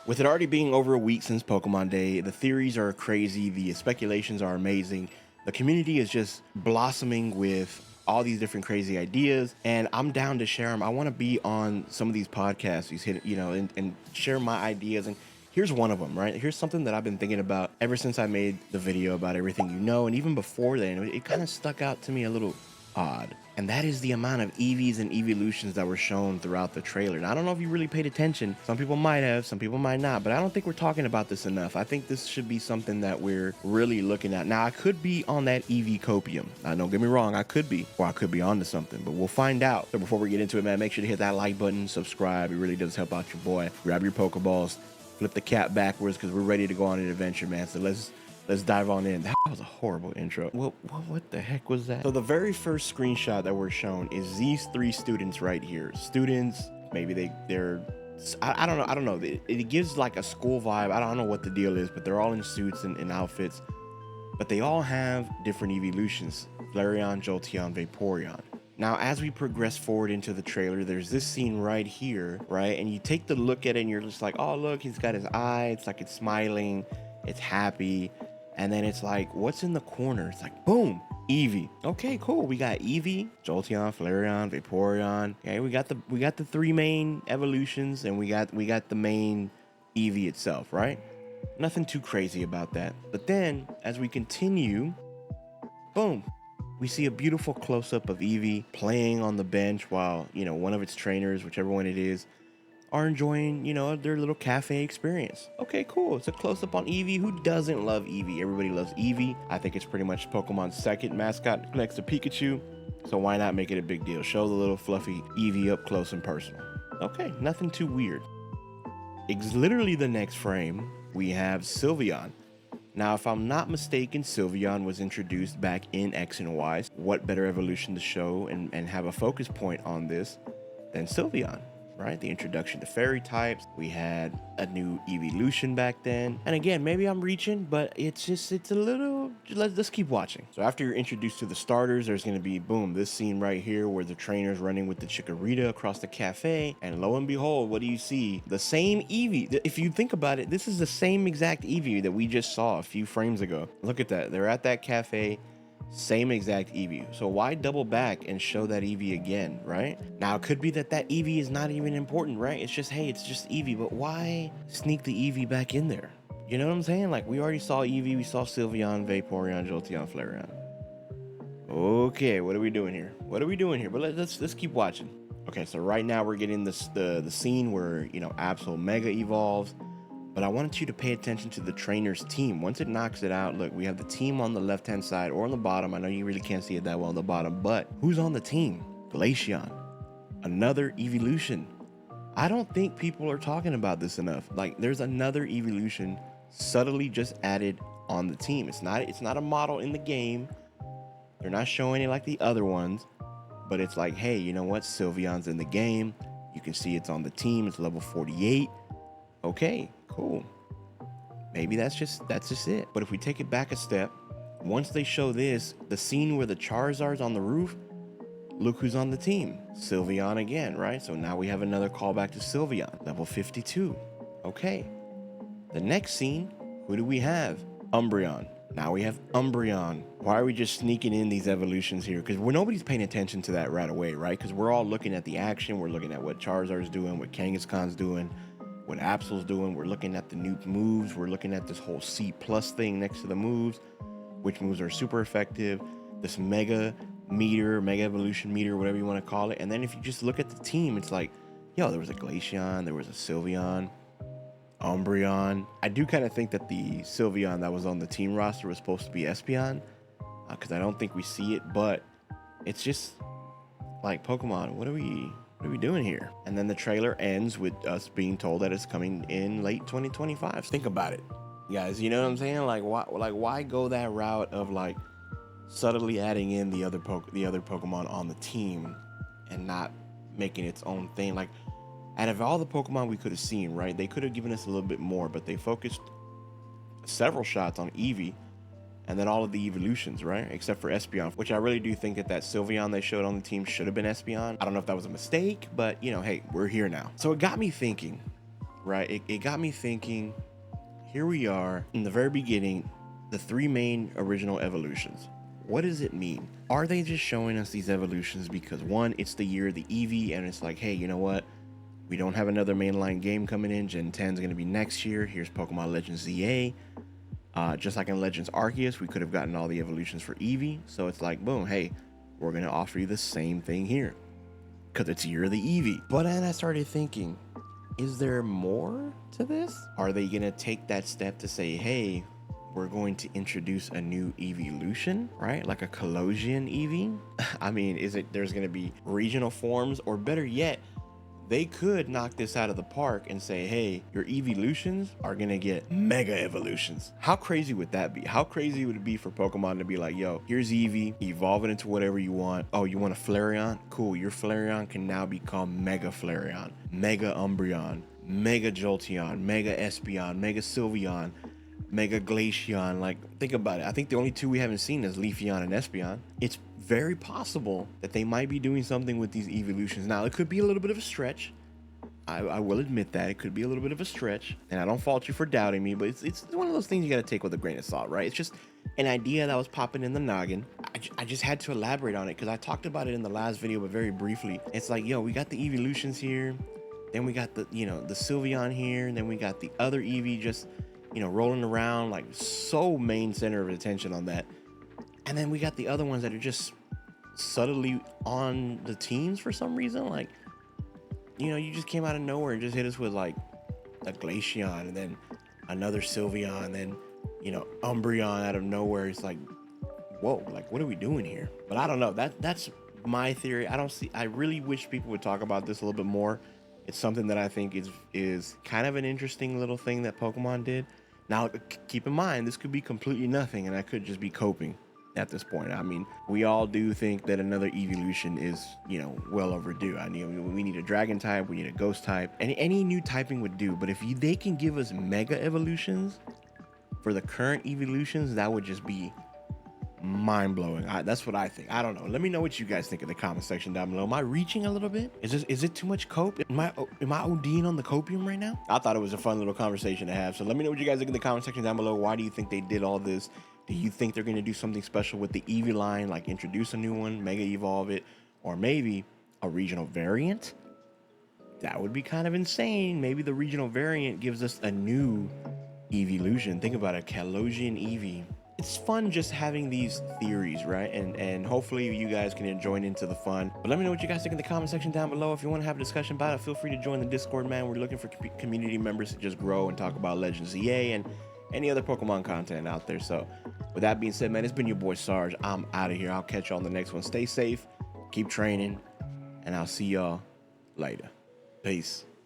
With it already being over a week since Pokemon Day, the theories are crazy, the speculations are amazing. The community is just blossoming with all these different crazy ideas, and I'm down to share them. I want to be on some of these podcasts, and share my ideas. And here's one of them, right? Here's something that I've been thinking about ever since I made the video about everything and even before then, it kind of stuck out to me a little odd. And that is the amount of Eevees and Eeveelutions that were shown throughout the trailer. Now, I don't know if you really paid attention. Some people might have, some people might not, but I don't think we're talking about this enough. I think this should be something that we're really looking at. Now, I could be on that Eevee Copium. Don't get me wrong, I could be, or I could be onto something, but we'll find out. So before we get into it, man, make sure to hit that like button, subscribe. It really does help out your boy. Grab your Pokeballs, flip the cap backwards, because we're ready to go on an adventure, man. So let's dive on in. That was a horrible intro. What the heck was that? So the very first screenshot that we're shown is these three students right here. Students, maybe they're I don't know. It gives like a school vibe. I don't know what the deal is, but they're all in suits and outfits. But they all have different evolutions: Flareon, Jolteon, Vaporeon. Now, as we progress forward into the trailer, there's this scene right here, right? And you take the look at it and you're just like, oh, look, he's got his eye. It's like it's smiling. It's happy. And then it's like, what's in the corner? It's like, boom, Eevee. Okay, cool. We got Eevee, Jolteon, Flareon, Vaporeon. Okay, we got the three main evolutions, and we got the main Eevee itself, right? Nothing too crazy about that. But then, as we continue, boom, we see a beautiful close-up of Eevee playing on the bench while, one of its trainers, whichever one it is, are enjoying, their little cafe experience. Okay, cool. It's a close-up on Eevee. Who doesn't love Eevee? Everybody loves Eevee. I think it's pretty much Pokemon's second mascot next to Pikachu. So why not make it a big deal? Show the little fluffy Eevee up close and personal. Okay, nothing too weird. It's literally the next frame, we have Sylveon. Now, if I'm not mistaken, Sylveon was introduced back in X and Y. What better evolution to show and have a focus point on this than Sylveon? Right? The introduction to fairy types. We had a new Eeveelution back then. And again, maybe I'm reaching, but it's a little, let's keep watching. So after you're introduced to the starters, there's going to be, boom, this scene right here where the trainer's running with the Chikorita across the cafe. And lo and behold, what do you see? The same Eevee. If you think about it, this is the same exact Eevee that we just saw a few frames ago. Look at that. They're at that cafe. Same exact Eevee. So why double back and show that Eevee again, right? Now, it could be that Eevee is not even important, right? It's just, hey, it's just Eevee, but why sneak the Eevee back in there? You know what I'm saying? Like, we already saw Eevee, we saw Sylveon, Vaporeon, Jolteon, Flareon. Okay, what are we doing here? But let's keep watching. Okay, so right now we're getting the scene where, Absol Mega evolves. But I wanted you to pay attention to the trainer's team. Once it knocks it out, look, we have the team on the left-hand side or on the bottom. I know you really can't see it that well on the bottom, but who's on the team? Glaceon, another evolution. I don't think people are talking about this enough. Like, there's another evolution subtly just added on the team. It's not a model in the game. They're not showing it like the other ones, but it's like, hey, you know what? Sylveon's in the game. You can see it's on the team. It's level 48. Okay, cool. Maybe that's just it. But if we take it back a step, once they show this, the scene where the Charizard's on the roof, look who's on the team. Sylveon again, right? So now we have another callback to Sylveon, level 52. Okay. The next scene, who do we have? Umbreon. Now we have Umbreon. Why are we just sneaking in these evolutions here? Because nobody's paying attention to that right away, right? Because we're all looking at the action. We're looking at what Charizard's doing, what Kangaskhan's doing, what Absol's doing. We're looking at the new moves. We're looking at this whole C+ thing next to the moves, which moves are super effective. This mega evolution meter, whatever you want to call it. And then if you just look at the team, it's like, yo, there was a Glaceon, there was a Sylveon, Umbreon. I do kind of think that the Sylveon that was on the team roster was supposed to be Espeon, because I don't think we see it, but it's just like, Pokemon, what are we doing here? And then the trailer ends with us being told that it's coming in late 2025. Think about it, guys. You know what I'm saying? Like, why go that route of like subtly adding in the other Pokemon on the team and not making its own thing? Like, out of all the Pokemon we could have seen, right? They could have given us a little bit more, but they focused several shots on Eevee and then all of the evolutions, right? Except for Espeon, which I really do think that Sylveon they showed on the team should have been Espeon. I don't know if that was a mistake, but hey, we're here now. So it got me thinking, right? It got me thinking. Here we are in the very beginning, the three main original evolutions. What does it mean? Are they just showing us these evolutions because one, it's the year of the Eevee, and it's like, hey, you know what? We don't have another mainline game coming in. Gen 10 is going to be next year. Here's Pokemon Legends ZA. Just like in Legends Arceus, we could have gotten all the evolutions for Eevee. So it's like, boom, hey, we're going to offer you the same thing here because it's year of the Eevee. But then I started thinking, is there more to this? Are they going to take that step to say, hey, we're going to introduce a new Eeveelution, right? Like a Colosian Eevee? I mean, there's going to be regional forms, or better yet, they could knock this out of the park and say, hey, your Eeveelutions are going to get mega evolutions. How crazy would that be? How crazy would it be for Pokemon to be like, yo, here's Eevee, evolve it into whatever you want. Oh, you want a Flareon? Cool, your Flareon can now become Mega Flareon, Mega Umbreon, Mega Jolteon, Mega Espeon, Mega Sylveon, Mega Glaceon. Like, think about it. I think the only two we haven't seen is Leafeon and Espeon. It's very possible that they might be doing something with these Eeveelutions. Now, it could be a little bit of a stretch. I will admit that it could be a little bit of a stretch, and I don't fault you for doubting me, but it's one of those things you got to take with a grain of salt, right? It's just an idea that was popping in the noggin. I just had to elaborate on it because I talked about it in the last video, but very briefly. It's like, yo, we got the Eeveelutions here, then we got the Sylveon here, and then we got the other Eevee just rolling around, like, so main center of attention on that. And then we got the other ones that are just subtly on the teams for some reason. Like, you just came out of nowhere and just hit us with like a Glaceon and then another Sylveon and then, Umbreon out of nowhere. It's like, whoa, like, what are we doing here? But I don't know. That's my theory. I really wish people would talk about this a little bit more. It's something that I think is kind of an interesting little thing that Pokemon did. Now, keep in mind, this could be completely nothing, and I could just be coping at this point. I mean, we all do think that another Eeveelution is, well overdue. We need a Dragon type, we need a Ghost type, and any new typing would do. But if they can give us Mega Evolutions for the current Eeveelutions, that would just be mind-blowing. That's what I think. I don't know. Let me know what you guys think in the comment section down below. Am I reaching a little bit? Is it too much cope? Am I ODing on the copium right now? I thought it was a fun little conversation to have. So let me know what you guys think in the comment section down below. Why do you think they did all this? Do you think they're going to do something special with the Eevee line, like introduce a new one, mega evolve it, or maybe a regional variant? That would be kind of insane. Maybe the regional variant gives us a new Eeveelution. Think about it, Colosian Eevee. It's fun just having these theories, right? And hopefully you guys can join into the fun. But let me know what you guys think in the comment section down below. If you want to have a discussion about it, feel free to join the Discord, man. We're looking for community members to just grow and talk about Legends EA and any other Pokemon content out there. So with that being said, man, it's been your boy Sarge. I'm out of here. I'll catch y'all on the next one. Stay safe, keep training, and I'll see y'all later. Peace.